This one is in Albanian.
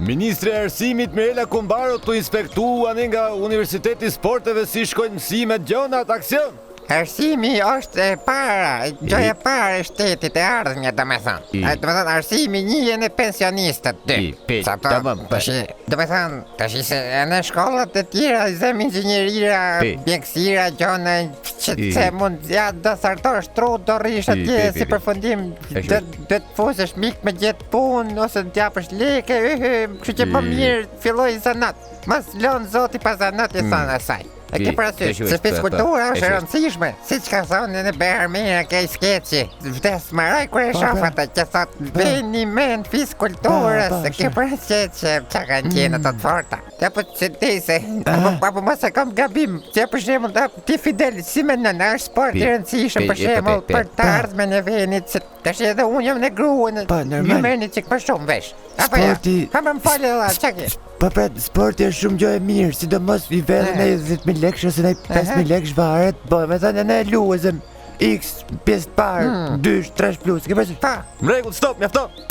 Ministri e Arsimit Mirela Kumbaro të inspektuan nga Universiteti Sporteve si shkojnë mësimet gjonat, aksion! Arsimi është e para, gjoja e para e shtetit e ardhmja, domethënë arsimi njëjen e pensionistët dy. Domethënë, tash se në shkollat e tjera zem inxhinierira, mjekësira, gjona që se mund do sartosh trut, do rrish atje si përfundim, do të fusesh mik me gjetë punë ose të japësh lekë, kështu që më mirë filloj zanat. Mas lën zoti pa zanat e thanë asaj. E ke parasysh, se fiskultura është e rëndësishme, si që ka thonë në Bermira ke i skeqi, vdes maraj kur e shof ata që thot veni men fiskulturës, e ke parasysh që kanë qenë ato të forta. Ja po që ti se, apo mos e kam gabim, që për shembull ti Fidel, si mendon, është sport i rëndësishëm për shembull për të ardhmen e venit, se tash edhe unë jam në gruën, ju merrni çik më shumë vesh. Sporti... Pa më falë dhe që ke? Po sporti është shumë gjë e mirë, sidomos i veten e 10.000 lekë ose 5.000 lekë varet, po me thënë ne luajmë X pjesë parë, 2, 3 plus, ke parasysh? Në rregull, stop, mjafton.